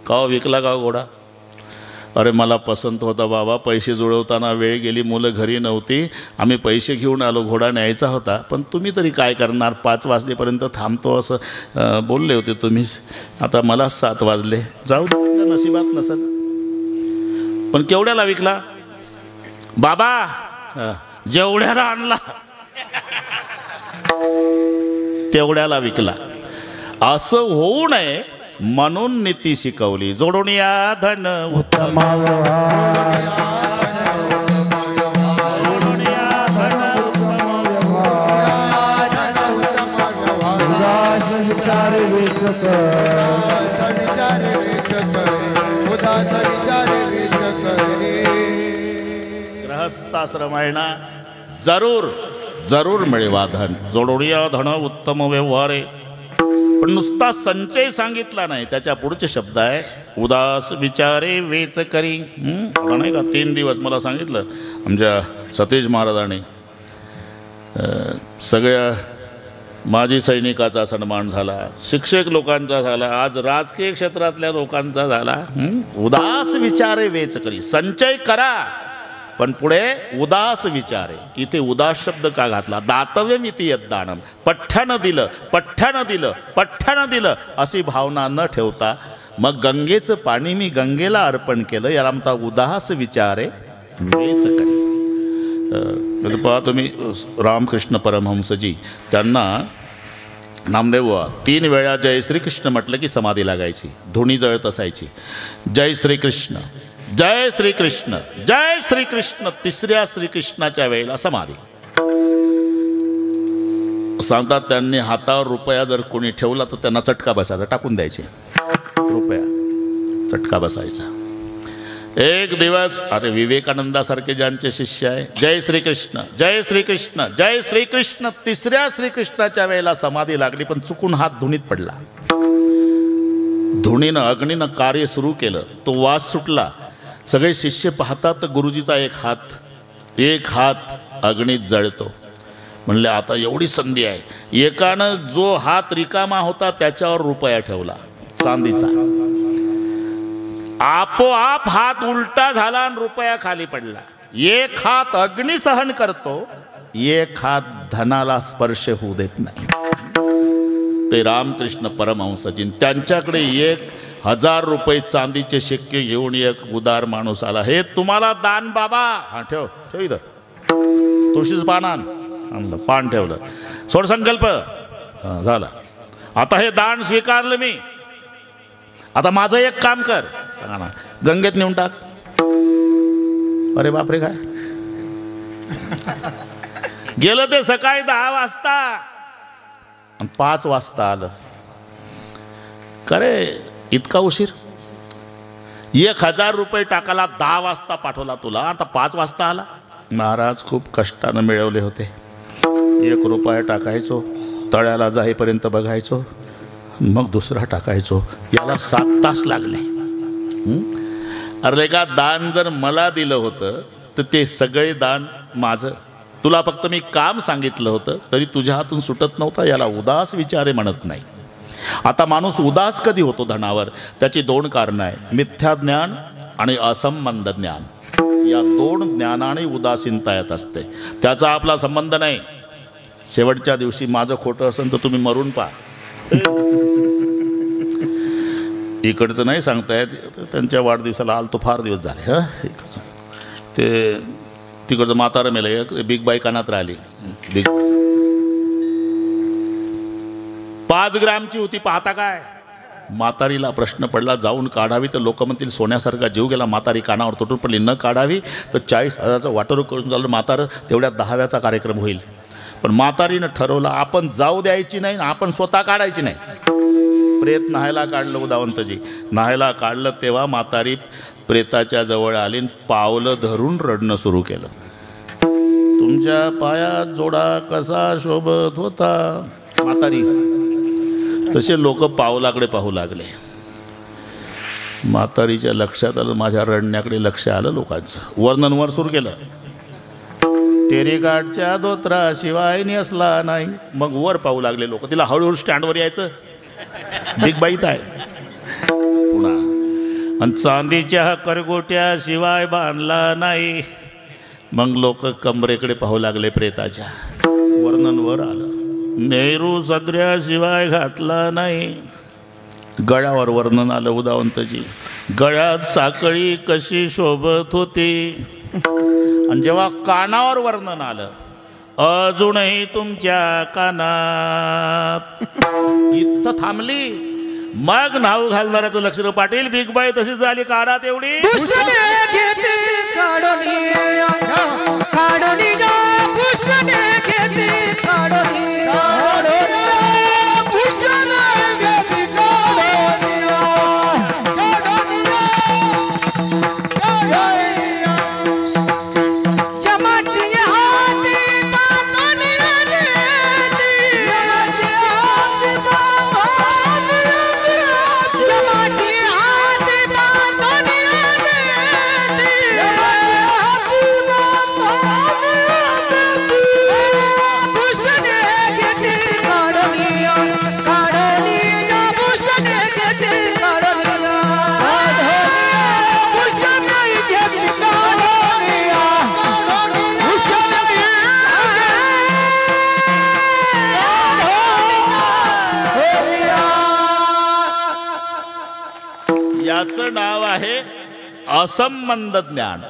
का विकला का घोडा? अरे मला पसंत होता बाबा, पैसे जुळवताना वेळ गेली, मुलं घरी नव्हती, आम्ही पैसे घेऊन आलो, घोडा न्यायचा होता. पण तुम्ही तरी काय करणार, 5 वाजेपर्यंत थांबतो असं बोलले होते तुम्हीच. आता मला 7 वाजले, जाऊ दे, नशिबात नसेल. पण केवढ्याला विकला बाबा? जेवढ्याला आणला तेवढ्याला विकला. असं होऊ नये म्हणून नीती शिकवली. जोडून या धन उत्तम. उदास विचारे वेच करे उदास विचारे वेच करे ग्रहस्थाश्रम आहे ना जरूर जरूर मिळवा धन जोडोडिया धन उत्तम व्यवहारे पण नुसता संचय सांगितला नाही त्याच्या पुढचे शब्द आहे उदास विचारे वेच करी आता नाही का 3 दिवस मला सांगितलं आमच्या सतीश महाराजांनी सगळ्या माजी सैनिकाचा सन्मान झाला शिक्षक लोकांचा झाला आज राजकीय क्षेत्रातल्या लोकांचा झाला उदास विचारे वेच करी संचय करा पण पुढे उदास विचारे इथे उदास शब्द का घातला दातव्य मिती यद्दानम पठ्ठ्यानं दिलं अशी भावना न ठेवता मग गंगेचं पाणी मी गंगेला अर्पण केलं याला म्हणता उदास विचारे वेच करी पहा तुम्ही रामकृष्ण परमहंसजी त्यांना नामदेव 3 वेळा जय श्रीकृष्ण म्हटलं की समाधी लागायची धुणी जळत असायची जय श्रीकृष्ण जय श्रीकृष्ण जय श्रीकृष्ण 3ऱ्या श्रीकृष्णाच्या वेळेला समाधी सांगतात त्यांनी हातावर रुपया जर कोणी ठेवला तर त्यांना चटका बसायचा टाकून द्यायचे रुपया चटका बसायचा एक दिवस अरे विवेकानंदासारखे ज्यांचे शिष्य आहे जय श्रीकृष्ण जय श्रीकृष्ण जय श्रीकृष्ण 3ऱ्या श्रीकृष्णाच्या वेळेला समाधी लागली पण चुकून हात धुणीत पडला धुणीनं अग्नीनं कार्य सुरू केलं तो वास सुटला सगळे शिष्य पाहतात गुरुजीचा एक हात अग्नीत जळतो म्हणले आता एवढी संधी आहे एकानं जो हात रिकामा होता त्याच्यावर रुपया ठेवला चांदीचा आपोआप हात उलटा झाला आणि रुपया खाली पडला एक हात अग्नी सहन करतो एक हात धनाला स्पर्श होऊ देत नाही ते रामकृष्ण परमहंसजी त्यांच्याकडे 1000 रुपये चांदीचे शिक्के घेऊन एक उदार माणूस आला हे तुम्हाला दान बाबा हा ठेव इथं तुळशीचं पान आणलं पान ठेवलं सोड संकल्प झाला आता हे दान स्वीकारलं मी आता माझं एक काम कर सांगा ना गंगेत नेऊन टाक अरे बापरे काय गेलं ते सकाळी 10 वाजता आणि 5 वाजता आलं करे इतका उशीर 1000 रुपये टाकायला 10 वाजता पाठवला तुला आता 5 वाजता आला महाराज खूप कष्टानं मिळवले होते 1 रुपया टाकायचो तळ्याला जाईपर्यंत बघायचो मग दुसरा टाकायचो याला 7 तास लागले अरे का दान जर मला दिलं होतं तर ते सगळे दान माझं तुला फक्त मी काम सांगितलं होतं तरी तुझ्या हातून सुटत नव्हता याला उदास विचारे म्हणत नाही आता माणूस उदास कधी होतो धनावर त्याची 2 कारणं आहे मिथ्या ज्ञान आणि असंबंध ज्ञान या 2 ज्ञानाने उदासीनता येत असते त्याचा आपला संबंध नाही शेवटच्या दिवशी माझं खोटं असेल तर तुम्ही मरून पहा इकडचं नाही सांगतायत त्यांच्या वाढदिवसाला आलतो फार दिवस झाले इकडचं ते तिकडचं म्हातारं मेलं एक बिग बाई कानात राहिली 5 ग्रामची होती पाहता काय म्हातारीला प्रश्न पडला जाऊन काढावी तर लोक म्हणतील सोन्यासारखा जीव गेला म्हातारी कानावर तुटून पडली न काढावी तर 40,000चं वाटोरं करून झालं म्हातारं तेवढ्यात 10व्याचा कार्यक्रम होईल पण म्हातारीनं ठरवलं आपण जाऊ द्यायची नाही आपण स्वतः काढायची नाही प्रेत न्हायला काढलं उदावंतजी न्हायला काढलं तेव्हा म्हातारी प्रेताच्या जवळ आली पावलं धरून रडणं सुरू केलं तुमच्या पायात जोडा कसा शोभत होता म्हातारी तसे लोक पावलाकडे पाहू लागले म्हातारीच्या लक्षात आलं माझ्या रडण्याकडे लक्ष आलं लोकांचं वर्णनवर सुरू केलं तेरेकाठच्या धोत्राशिवाय नेसला नाही मग वर पाहू लागले लोक तिला हळूहळू स्टँडवर यायचं बिग बाईत आहे पुन्हा आणि चांदीच्या करगोट्याशिवाय बांधला नाही मग लोक कमरेकडे पाहू लागले प्रेताच्या वर्णनवर आलं नेहरू सदऱ्याशिवाय घातला नाही गळ्यावर वर्णन आलं उदावंतजी गळ्यात साखळी कशी शोभत होती आणि जेव्हा कानावर वर्णन आलं अजूनही तुमच्या कानात इथं थांबली मग नाव घालणाऱ्याचं लक्ष्मण पाटील बिग बाई तशीच झाली काढा तेवढी त्याचं नाव आहे असंबंध ज्ञान.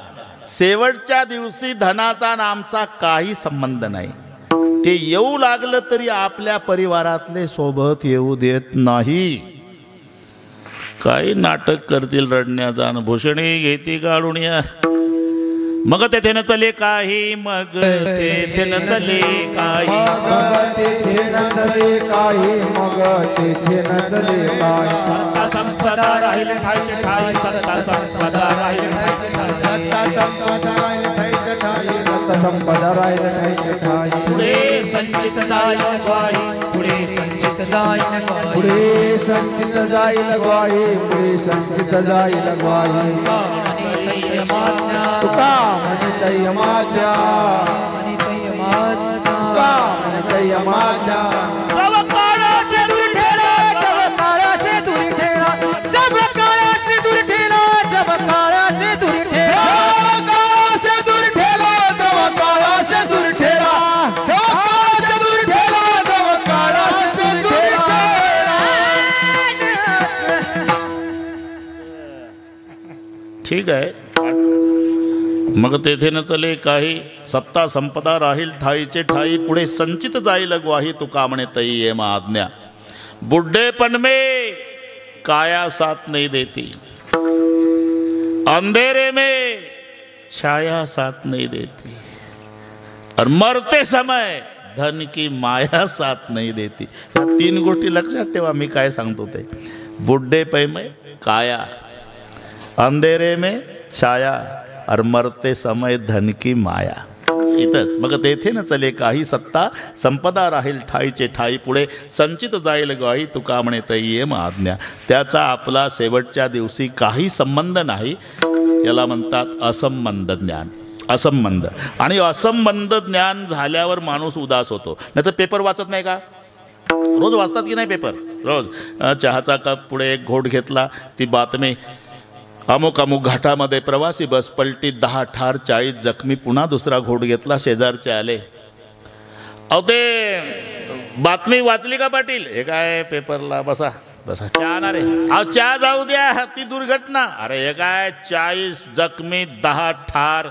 शेवटच्या दिवशी धनाचा आणि आमचा काही संबंध नाही. ते येऊ लागलं तरी आपल्या परिवारातले सोबत येऊ देत नाही. काही नाटक करतील रडण्याचा, भूषणी घेती काढून या. मग तेथे न चले काही, मग तेथे न चले काही, तेथे न चले काही, मग तेथे न चले काही. सत्ता संपदा राहील ठाई ठाई, सत्ता संपदा राहील ठाई ठाई, सत्ता संपदा राहील ठाई ठाई, सत्ता संपदा राहील ठाई ठाई. पुढे संचित जाईल ग्वाही, पुढे संचित जाईल ग्वाही, पुढे संचित जाईल ग्वाही, पुढे संचित जाईल ग्वाही. तुका म्हणतय माझ्या, तुका म्हणतय माझ्या. जब काळा से दूर ठेला, जब काळा से दूर ठेला, जब काळा से दूर ठेला, जब काळा से दूर ठेला, काळा से दूर ठेला, जब काळा से दूर ठेला, जब काळा से दूर ठेला, जब काळा से दूर ठेला. ठीक आहे. मग तेथे न चले काही, सत्ता संपदा राहील ठाईचे ठाई, पुढे संचित जाईल ग्वाही, तुका म्हणे तई ये मा आज्ञा. बुढ़ेपन में काया साथ नहीं देती, अंधेरे में छाया साथ नहीं देती, और मरते समय धन की माया साथ नहीं देती. या तीन गोष्टी लक्षात ठेवा. मी काय सांगतो ते. बुढ़ेपन में काया, अंधेरे में छाया, और मरते समय धन की माया. इथंच. मग तेथे न चले काही, सत्ता संपदा राहील ठाईचे ठाई, पुढे संचित जाईल ग्वाही, तुका म्हणे तई ये मा आज्ञा. त्याचा आपला शेवटच्या दिवशी काही संबंध नाही. याला म्हणतात असंबंध ज्ञान. असंबंध. आणि असंबंध ज्ञान झाल्यावर माणूस उदास होतो. नाही तर पेपर वाचत नाही का? रोज वाचतात की नाही पेपर? रोज. चहाचा कप पुढे एक घोट घेतला, ती बातमी, अमुक अमुक घाटामध्ये प्रवासी बस पलटी, 10 ठार 40 जखमी. पुन्हा दुसरा घोट घेतला, शेजारचे आले, अहो ते बातमी वाचली का पाटील? हे काय पेपरला, बसा बसा, चहा आणा रे. अहो चहा जाऊ द्या, ती दुर्घटना. अरे हे काय 40 जखमी 10 ठार.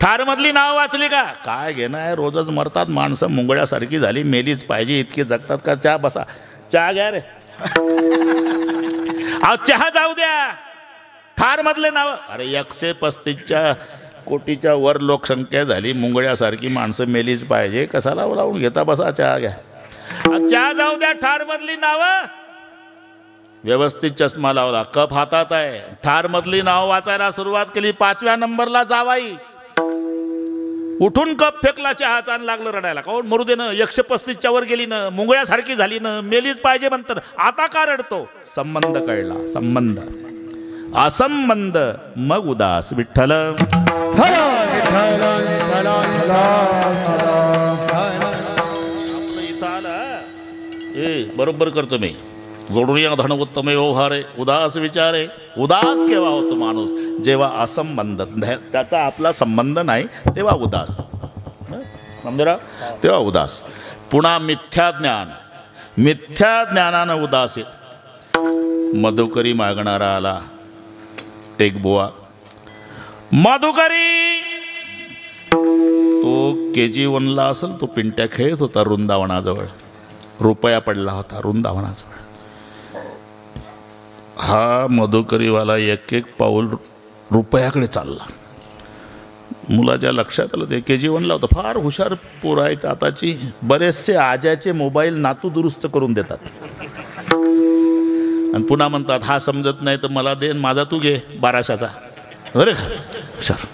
ठार मधली नाव वाचली का? काय घेणं आहे, रोजच मरतात माणसं, मुंगळ्यासारखी झाली, मेलीच पाहिजे, इतके जगतात का? चहा बसा, चहा घ्या रे. अहो चहा जाऊ द्या, ठार मधले नाव. अरे 135 कोटीच्या वर लोकसंख्या झाली, मुंगळ्यासारखी माणसं मेलीच पाहिजे, कसाला लावून घेता? बसा, चहा घ्या. चहा जाऊ द्या, ठार मधली नाव. व्यवस्थित चष्मा लावला, कप हातात आहे, ठार मधली नाव वाचायला सुरुवात केली. 5व्या नंबरला जावाई उठून कप फेकला, चहाचा, लागलं रडायला. काऊन? मरू दे ना, 135च्या वर गेली ना, मुंगळ्यासारखी झाली ना, मेलीच पाहिजे म्हणतात. आता का रडतो? संबंध कळला. संबंध. असंबंध मग उदास. विठ्ठल विठ्ठल विठ्ठल इथं आलं. बरोबर करतो मी. जोडून या धन उत्तम व्यवहारे, उदास विचारे. उदास केव्हा होतो माणूस? जेव्हा असंबंध, त्याचा आपला संबंध नाही, तेव्हा उदास. समजरा? तेव्हा उदास. पुन्हा मिथ्या ज्ञान. मिथ्या ज्ञानानं उदास आहे. मधुकरी मागणारा आला, एक बुवा मधुकरी. तो KG1ला असेल, तो पिंट्या खेळत होता वृंदावनाजवळ. रुपया पडला होता वृंदावनाजवळ. हा मधुकरीवाला एक एक पाऊल रुपयाकडे चालला. मुलाच्या लक्षात आलं, ते KG1ला होतं. फार हुशार पोरं आहेत आताची. बरेचसे आजाचे मोबाईल नातू दुरुस्त करून देतात आणि पुन्हा म्हणतात, हा समजत नाही तर मला दे, माझा तू घे 1200चा. अरे हुशार.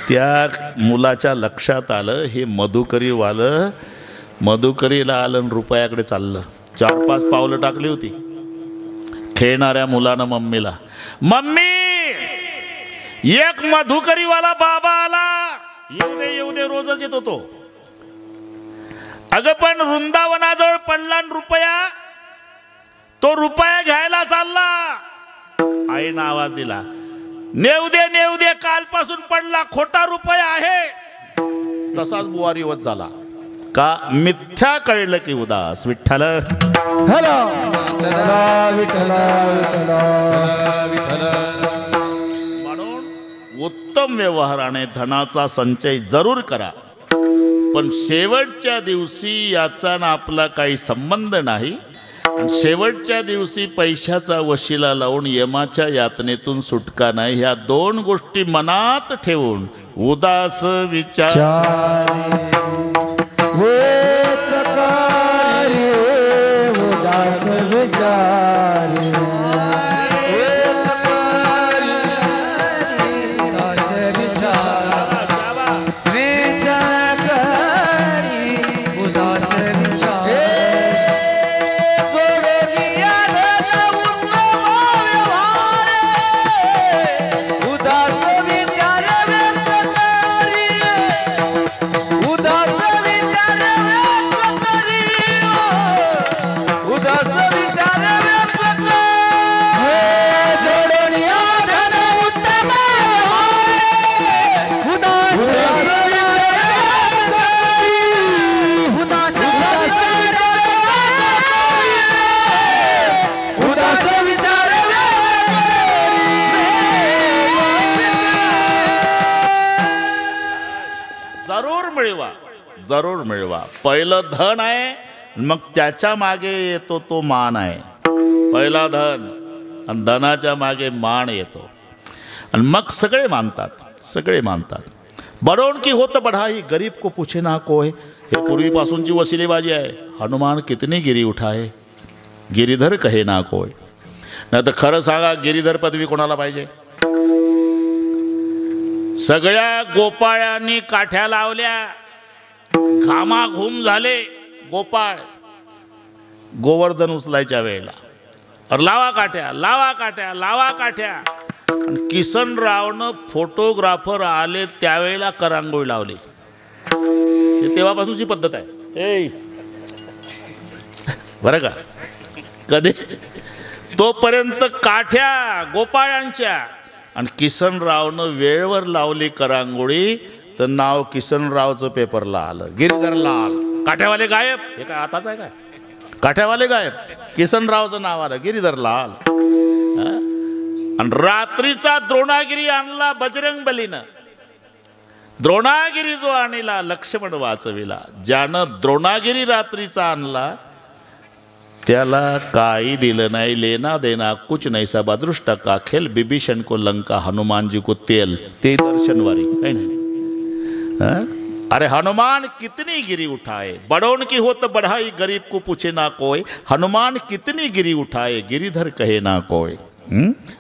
त्या मुलाच्या लक्षात आलं, हे मधुकरीवालं मधुकरीला आलं आणि रुपयाकडे चाललं. 4-5 पावलं टाकली होती. खेळणाऱ्या मुलानं मम्मीला, मम्मी एक मधुकरीवाला बाबा आला, येऊ दे रोजच येतो तो. अगं पण वृंदावनाजवळ पडला रुपया, तो रुपया घ्यायला चालला. आईनं आवाज दिला, नेऊ दे, कालपासून पडला, खोटा रुपया आहे. तसाच बुवारीवत झाला. का? मिथ्या कळलं की उदास. विठ्ठल हॅलो म्हणून उत्तम व्यवहाराने धनाचा संचय जरूर करा, पण शेवटच्या दिवशी याचा ना आपला काही संबंध नाही. आणि शेवटच्या दिवशी पैशाचा वशिला लावून यमाच्या यातनेतून सुटका नाही. ह्या दोन गोष्टी मनात ठेवून उदास विचार उदास विचार जरूर मिळवा. पहिलं धन आहे, मग त्याच्या मागे येतो तो मान आहे. पहिला धन आणि धनाच्या मागे मान येतो, आणि मग सगळे मानतात. बडोन की होत बढाई गरीब को पूछे ना कोय, हे पूर्वीपासूनची वसिलेबाजी आहे. हनुमान कितनी गिरी उठाए, गिरीधर कहे ना कोय. नाही तर खरं सांगा, गिरीधर पदवी कोणाला पाहिजे? सगळ्या गोपाळांनी काठ्या लावल्या, घामाघूम झाले गोपाळ गोवर्धन उचलायच्या वेळेला. लावा काठ्या. आणि किसनरावनं फोटोग्राफर आले त्यावेळेला करांगोळी लावली. तेव्हापासूनची पद्धत आहे बरं का. कधी तोपर्यंत काठ्या गोपाळांच्या, आणि किसनरावनं वेळेवर लावली करांगोळी तर नाव किसनरावचं पेपरला आलं, गिरीधर लाल. काठ्यावाले गायब, हे काय आताच आहे काय? काठ्यावाले गायब, किसनरावचं नाव आलं, गिरीधर लाल. आणि रात्रीचा द्रोणागिरी आणला बजरंग बलीनं. द्रोणागिरी जो आणला लक्ष्मण वाचविला. ज्यानं द्रोणागिरी रात्रीचा आणला त्याला काही दिलं नाही. लेना देना कुछ नहीं, सब अदृष्ट का खेल. विभीषण को लंका, हनुमान जी को तेल. ते दर्शनवारी काही नाही. अरे हनुमान कितनी गिरी उठाए, बड़ोन की हो तो बढ़ाई गरीब को पूछे ना कोय. हनुमान कितनी गिरी उठाए, गिरीधर कहे ना कोय.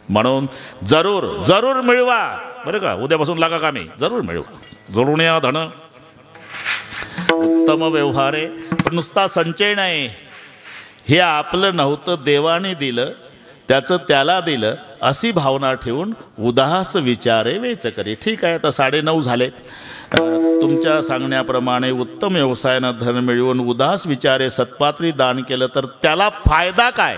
म्हणून जरूर मिळवा बरं का. उद्यापासून लागा कामी, जरूर मिळवा. जोडून या धन. उत्तम व्यवहार आहे, पण नुसता संचय नाही. हे आपलं नव्हतं, देवाने दिलं, त्याचं त्याला दिलं, अशी भावना ठेवून उदास विचारे वेच करी. ठीक आहे, आता 9:30 झाले. तुमच्या सांगण्याप्रमाणे उत्तम व्यवसायानं धन मिळवून उदास विचारे सत्पात्री दान केलं तर त्याला फायदा काय?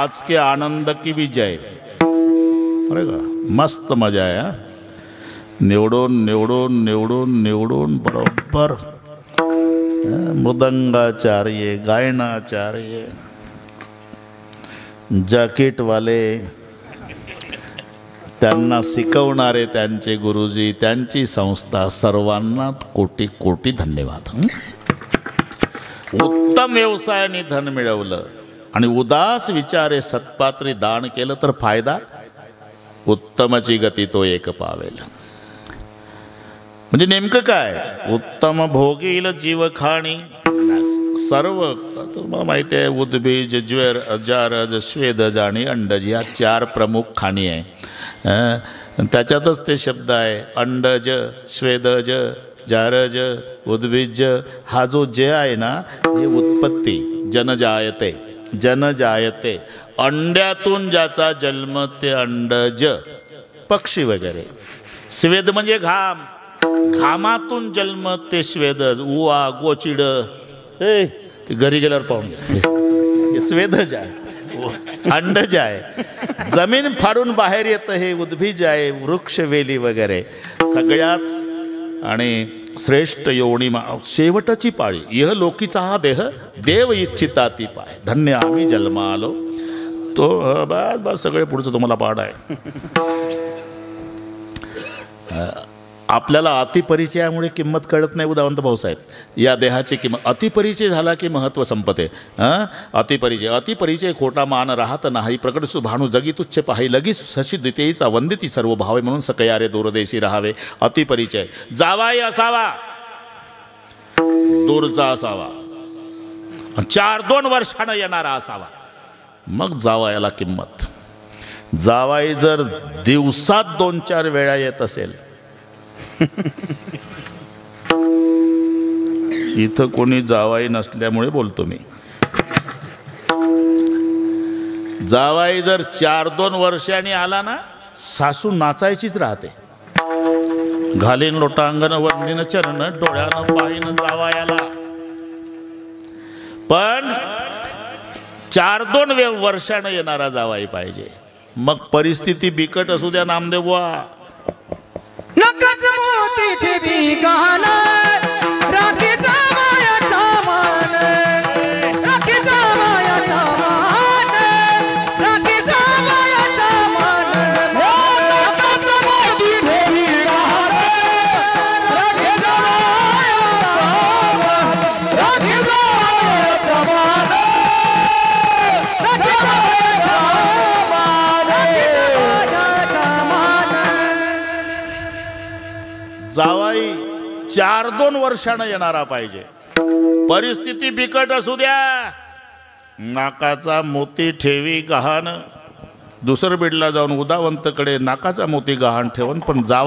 आज के आनंद की भी जय. अरे का मस्त मजा आहे हा. निवडून निवडून निवडून निवडून बरोबर मृदंगाचार्य, गायनाचार्य, जॅकेटवाले, त्यांना शिकवणारे त्यांचे गुरुजी, त्यांची संस्था, सर्वांना कोटी कोटी धन्यवाद. उत्तम व्यवसायाने धन मिळवलं आणि उदास विचारे सत्पात्री दान केलं तर फायदा उत्तमची गती तो एक पावेल. म्हणजे नेमकं काय, उत्तम भोगील जीव खाणी. सर्व तुम्हाला माहिती आहे, उद्बीज, ज्वर, जारज, स्वेदज आणि अंडज ह्या 4 प्रमुख खाणी आहे. त्याच्यातच ते शब्द आहे अंडज, स्वेदज, जारज, उद्बीज. हा जो जे आहे ना, हे उत्पत्ती, जनजायते, जनजायते, अंड्यातून ज्याचा जन्म ते अंडज, पक्षी वगैरे. स्वेद म्हणजे घाम, घामातून जन्म ते स्वेदज, उवा, गोचिड. ते घरी गेल्यावर पाहून घ्या, स्वेदज आहे, अंडज आहे. जमीन फाडून बाहेर येतं हे उद्भिज आहे, वृक्ष, वेली वगैरे. सगळ्यात आणि श्रेष्ठ योनी शेवटची पाळी, इह लोकीचा हा देह देव इच्छिता ती पाय. धन्य आम्ही जन्मा आलो. तो बस बस सगळे पुढचं तुम्हाला पाठ आहे. आपल्याला अतिपरिचयामुळे किंमत कळत नाही. उदाहरण भाऊसाहेब, या देहाची किंमत, अतिपरिचय झाला की महत्त्व संपते. अतिपरिचय, अतिपरिचय खोटा मान राहत नाही. प्रकट सुभाणू जगी तुच्छ पाही, लगी शशी द्वितीयचा वंदिती सर्व भावे, म्हणून सकयारे दूरदेशी राहावे. अतिपरिचय, जावाई असावा, दूरचा असावा, 4-2 वर्षानं येणारा असावा, मग जावायाला किंमत. जावाई जर दिवसात 2-4 वेळा येत असेल, इथं कोणी जावाई नसल्यामुळे बोलतो मी. जावाई जर 4-2 वर्षांनी आला ना, सासू नाचायचीच राहते. घालीन लोटांगण, वंदीन चरण, डोळ्यानं पाहिन जावायाला. पण 4-2 वर्षानं येणारा जावाई पाहिजे. मग परिस्थिती बिकट असू द्या नामदेवा, नकच मोती ठेवी गहाण, राखी जावयाचा मान, राखी जावयाचा मान, राखी जावयाचा मान. नकच मोती ठेवी गहाण, राखी जावयाचा मान, राखी जावयाचा मान, राखी जावयाचा मान, राखी जावयाचा मान. जावाई 4-2 वर्षानं येणारा पाहिजे. परिस्थिती बिकट असू द्या, नाकाचा मोती ठेवी गहाण. दुसर बीडला जाऊन उदावंतकडे नाकाचा मोती गहाण ठेवून, पण जावा